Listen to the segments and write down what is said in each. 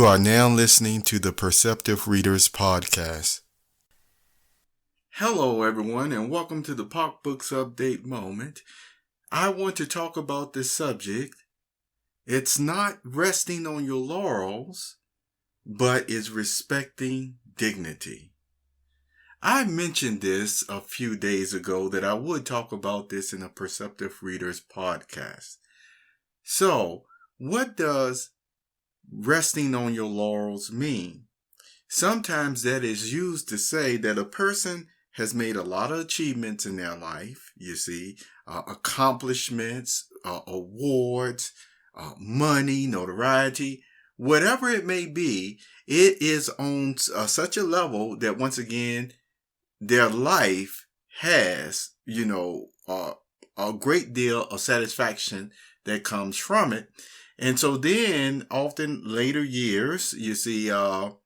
You are now listening to the Perceptive Readers Podcast. Hello, everyone, and welcome to the Pop Books Update moment. I want to talk about this subject. It's not resting on your laurels, but is respecting dignity. I mentioned this a few days ago that I would talk about this in a Perceptive Readers podcast. So, what does resting on your laurels mean? Sometimes that is used to say that a person has made a lot of achievements in their life, accomplishments, awards, money, notoriety, whatever it may be. It is on such a level that once again, their life has, a great deal of satisfaction that comes from it. And so then often later years, you see, round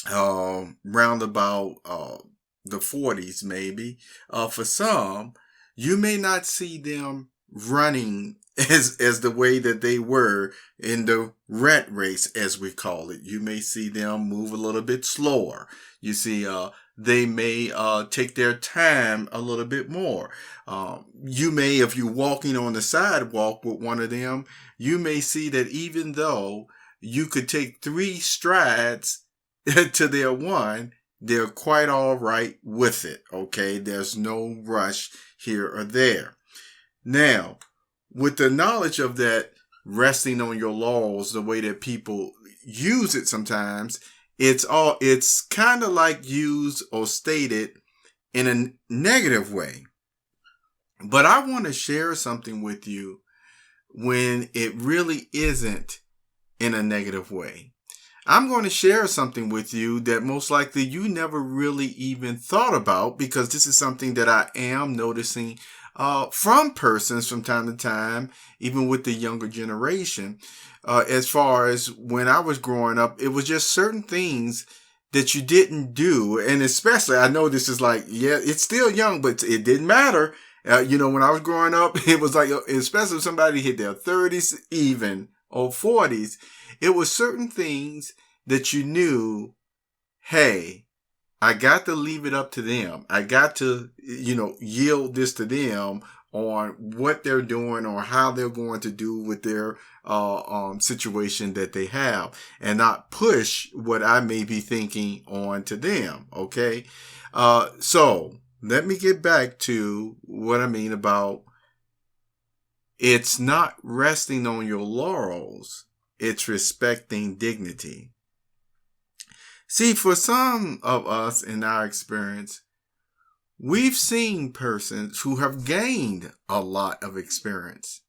about, the 40s, maybe, for some, you may not see them running as the way that they were in the rat race, as we call it. You may see them move a little bit slower. You see, they may take their time a little bit more. You may, if you're walking on the sidewalk with one of them, you may see that even though you could take 3 strides to their one, they're quite all right with it. Okay, there's no rush here or there. Now, with the knowledge of that resting on your laurels, the way that people use it sometimes, it's kind of like used or stated in a negative way. But I want to share something with you when it really isn't in a negative way. I'm going to share something with you that most likely you never really even thought about, because this is something that I am noticing from persons from time to time, even with the younger generation. As far as when I was growing up, it was just certain things that you didn't do. And especially, I know this is like, yeah, it's still young, but it didn't matter. When I was growing up, it was like, especially if somebody hit their 30s even or 40s, it was certain things that you knew, hey, I got to leave it up to them. I got to, yield this to them on what they're doing or how they're going to do with their situation that they have, and not push what I may be thinking on to them. Okay. So let me get back to what I mean about it's not resting on your laurels. It's respecting dignity. See, for some of us in our experience, we've seen persons who have gained a lot of experience.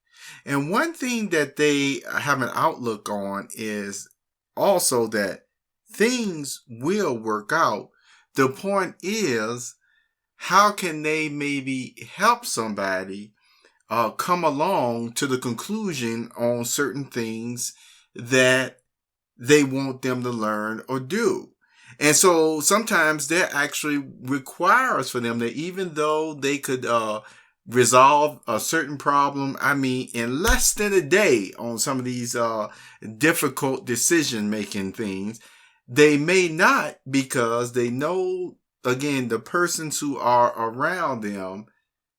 And one thing that they have an outlook on is also that things will work out. The point is, how can they maybe help somebody come along to the conclusion on certain things that they want them to learn or do. And so sometimes that actually requires for them that even though they could resolve a certain problem, in less than a day on some of these difficult decision-making things, they may not, because they know, again, the persons who are around them,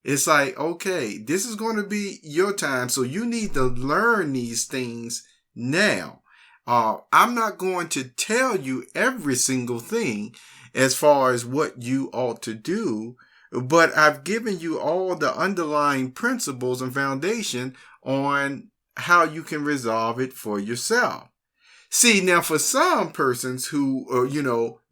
it's like, okay, this is going to be your time, so you need to learn these things now. I'm not going to tell you every single thing as far as what you ought to do, but I've given you all the underlying principles and foundation on how you can resolve it for yourself. See, now for some persons who,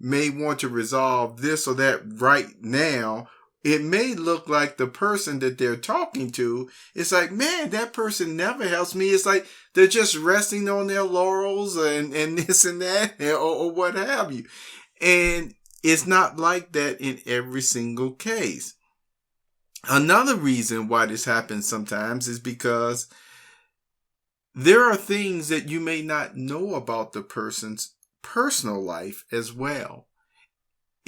may want to resolve this or that right now, it may look like the person that they're talking to, it's like, man, that person never helps me. It's like they're just resting on their laurels and this and that or what have you. And it's not like that in every single case. Another reason why this happens sometimes is because there are things that you may not know about the person's personal life as well.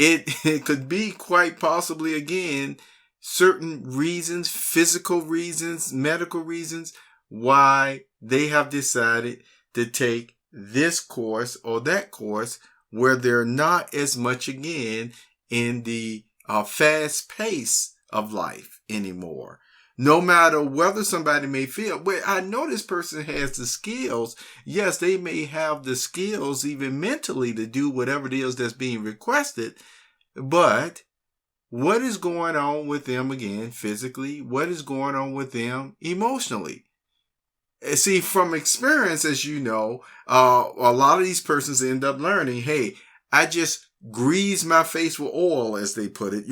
It could be quite possibly, again, certain reasons, physical reasons, medical reasons, why they have decided to take this course or that course where they're not as much again in the fast pace of life anymore. No matter whether somebody may feel, well, I know this person has the skills. Yes, they may have the skills even mentally to do whatever it is that's being requested. But what is going on with them again physically? What is going on with them emotionally? See, from experience, as you know, a lot of these persons end up learning, hey, I just grease my face with oil, as they put it,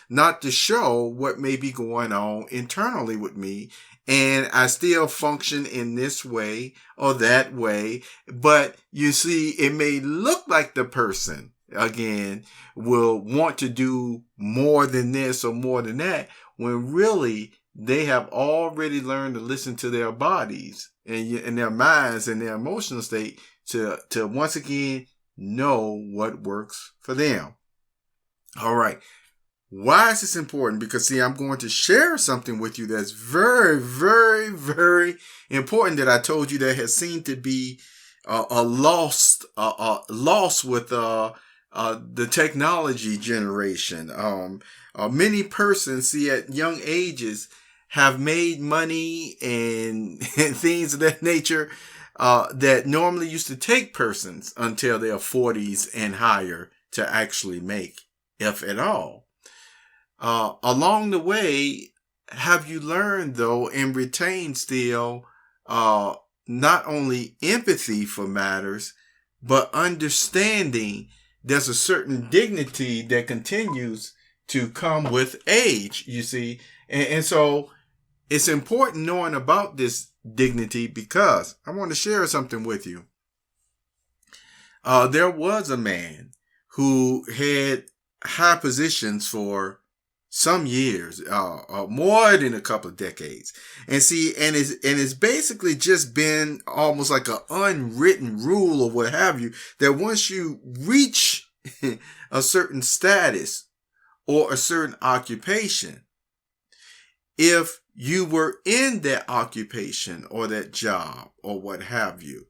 not to show what may be going on internally with me. And I still function in this way or that way. But you see, it may look like the person, again, will want to do more than this or more than that, when really they have already learned to listen to their bodies and their minds and their emotional state to once again know what works for them. All right. Why is this important? Because see, I'm going to share something with you that's very, very, very important that I told you that has seemed to be a loss with the technology generation. Many persons, see, at young ages have made money and things of that nature that normally used to take persons until their 40s and higher to actually make, if at all. Along the way, have you learned, though, and retained still not only empathy for matters, but understanding there's a certain dignity that continues to come with age, you see? And so it's important knowing about this dignity, because I want to share something with you. There was a man who had high positions for some years, more than a couple of decades. And see, and it's basically just been almost like an unwritten rule or what have you, that once you reach a certain status or a certain occupation, if you were in that occupation or that job or what have you,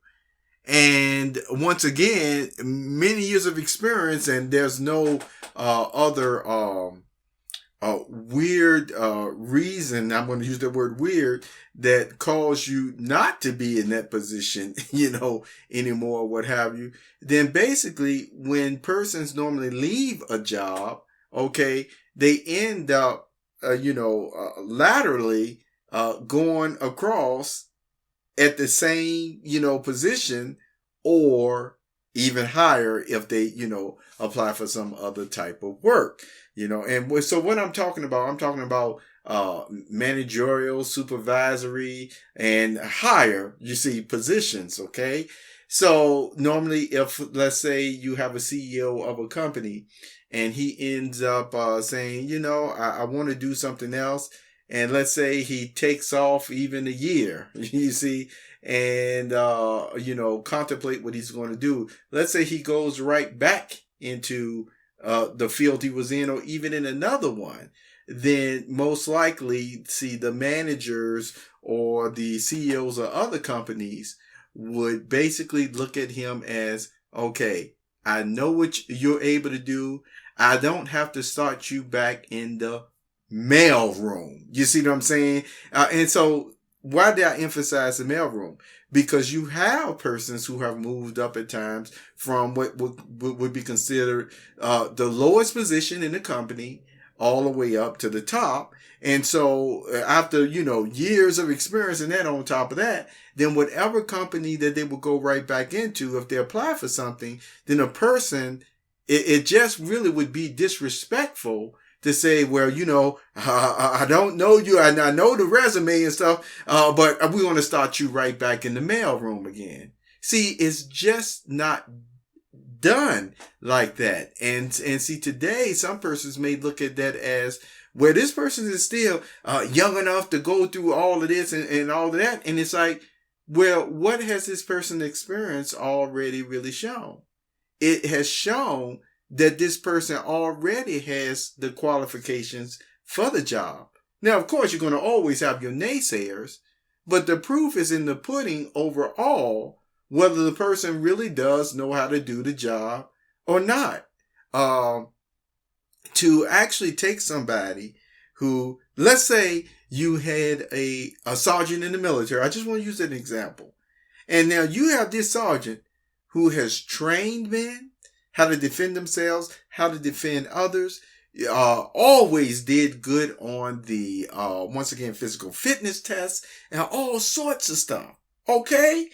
and once again, many years of experience, and there's no other weird reason, I'm going to use the word weird, that cause you not to be in that position, anymore, what have you, then basically when persons normally leave a job, okay, they end up, laterally going across at the same, position, or even higher if they, apply for some other type of work, and so what I'm talking about managerial, supervisory, and higher, you see, positions, okay? So normally if, let's say, you have a CEO of a company and he ends up saying, I want to do something else. And let's say he takes off even a year, you see, and, contemplate what he's going to do. Let's say he goes right back into the field he was in, or even in another one. Then most likely, see, the managers or the CEOs of other companies would basically look at him as, okay, I know what you're able to do. I don't have to start you back in the mail room. You see what I'm saying? And so why did I emphasize the mail room? Because you have persons who have moved up at times from what would be considered the lowest position in the company all the way up to the top. And so after, years of experience and that on top of that, then whatever company that they will go right back into, if they apply for something, then a person, it just really would be disrespectful to say, well, I don't know you. I know the resume and stuff, but we're going to start you right back in the mailroom again. See, it's just not done like that. And see, today, some persons may look at that as, well, this person is still young enough to go through all of this and all of that. And it's like, well, what has this person experience already really shown? It has shown that this person already has the qualifications for the job. Now, of course, you're going to always have your naysayers, but the proof is in the pudding overall whether the person really does know how to do the job or not. Um, to actually take somebody who, let's say you had a sergeant in the military. I just want to use an example. And now you have this sergeant who has trained men how to defend themselves, how to defend others, always did good on the, once again, physical fitness tests and all sorts of stuff. Okay?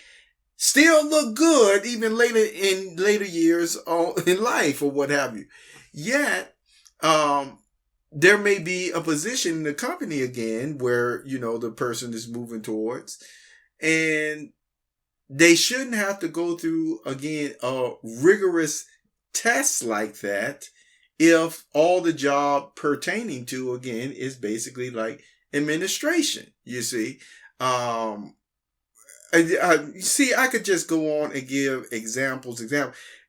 Still look good even later years in life or what have you. Yet, there may be a position in the company again where, the person is moving towards, and they shouldn't have to go through again a rigorous test like that if all the job pertaining to again is basically like administration. You see, I could just go on and give examples.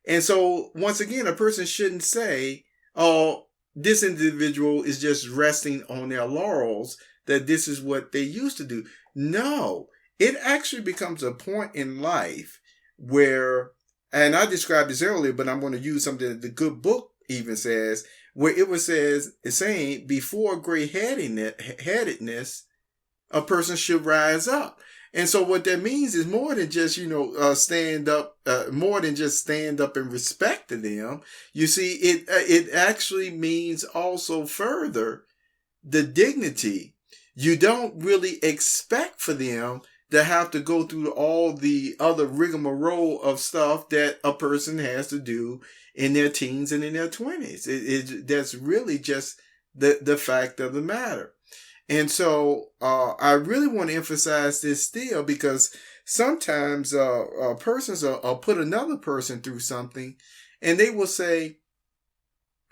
And so once again, a person shouldn't say, "Oh, this individual is just resting on their laurels that this is what they used to do." No, it actually becomes a point in life where, and I described this earlier, but I'm going to use something that the good book even says, where it's saying before gray-headedness, a person should rise up. And so what that means is more than just, stand up, more than just stand up and respect to them. You see, it actually means also further the dignity. You don't really expect for them to have to go through all the other rigmarole of stuff that a person has to do in their teens and in their 20s. That's really just the fact of the matter. And so I really want to emphasize this still, because sometimes persons will put another person through something and they will say,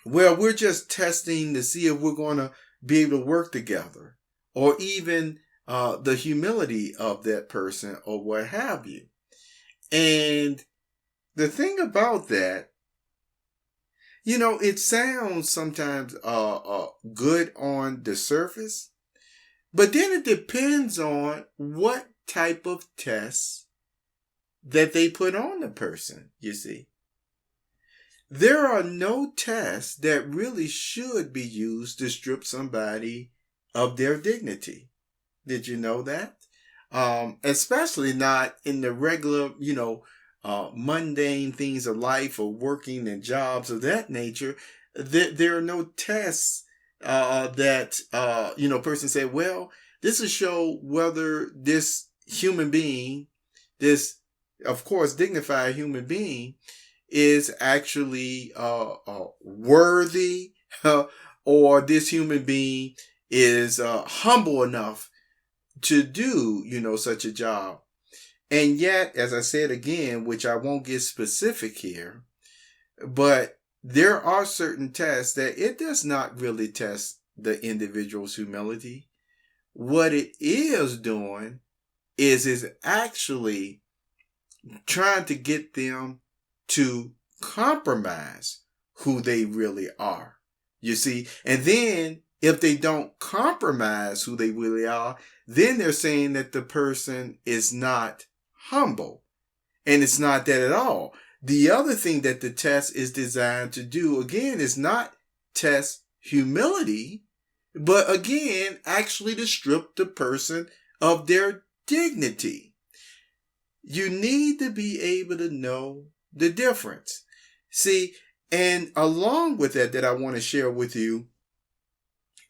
well, we're just testing to see if we're going to be able to work together, or even the humility of that person or what have you. And the thing about that, it sounds sometimes good on the surface, but then it depends on what type of tests that they put on the person, you see. There are no tests that really should be used to strip somebody of their dignity. Did you know that? Especially not in the regular, mundane things of life or working and jobs of that nature. There are no tests that, person say, well, this will show whether this human being, this, of course, dignified human being, is actually worthy, or this human being is humble enough to do, such a job. And yet, as I said again, which I won't get specific here, but there are certain tests that it does not really test the individual's humility. What it is doing is actually trying to get them to compromise who they really are. You see? And then if they don't compromise who they really are, then they're saying that the person is not humble. And it's not that at all. The other thing that the test is designed to do, again, is not test humility, but again, actually to strip the person of their dignity. You need to be able to know the difference. See, and along with that I want to share with you,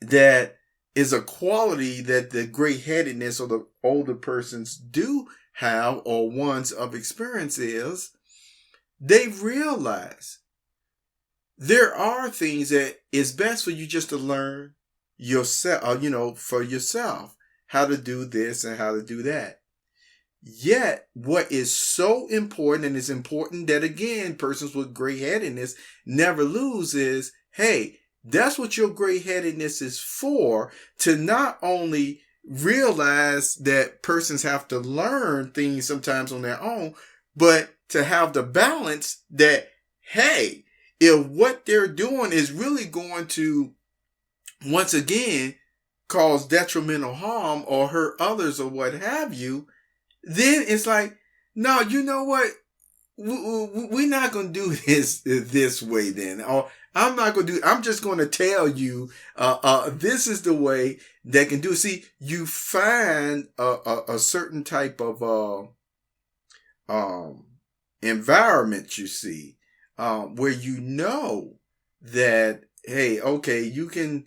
that is a quality that the gray-headedness or the older persons do have, or ones of experience, is they realize there are things that it's best for you just to learn yourself, for yourself, how to do this and how to do that. Yet, what is so important, and it's important that, again, persons with gray-headedness never lose, is, hey, that's what your gray-headedness is for, to not only realize that persons have to learn things sometimes on their own, but to have the balance that, hey, if what they're doing is really going to, once again, cause detrimental harm or hurt others or what have you, then it's like, No, you know what? We're not going to do this way then. Or I'm not going to do, I'm just going to tell you, this is the way that can do it. See, you find a certain type of, environment, you see, where you know that, hey, okay, you can,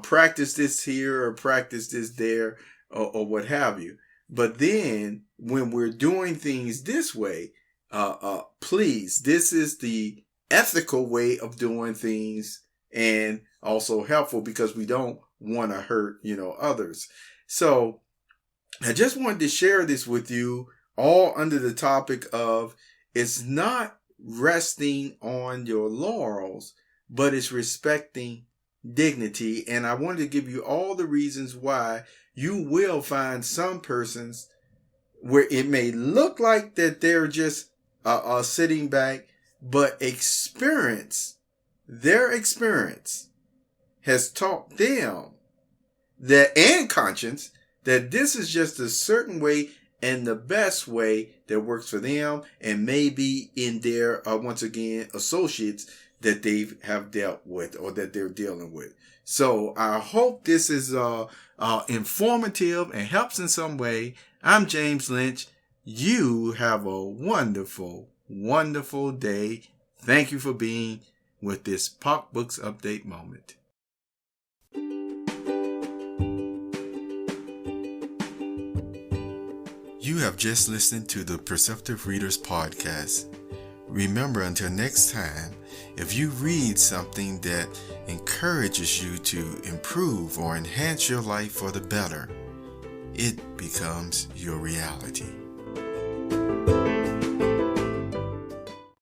practice this here or practice this there or what have you. But then when we're doing things this way, please, this is the ethical way of doing things and also helpful because we don't want to hurt, others. So I just wanted to share this with you all under the topic of it's not resting on your laurels, but it's respecting dignity. And I wanted to give you all the reasons why you will find some persons where it may look like that they're just sitting back, but their experience has taught them that, and conscience, that this is just a certain way and the best way that works for them and maybe in their, once again, associates that they have dealt with or that they're dealing with. So I hope this is informative and helps in some way. I'm James Lynch. You have a wonderful, wonderful day. Thank you for being with this Pop Books Update moment. You have just listened to the Perceptive Readers Podcast. Remember, until next time, if you read something that encourages you to improve or enhance your life for the better, it becomes your reality.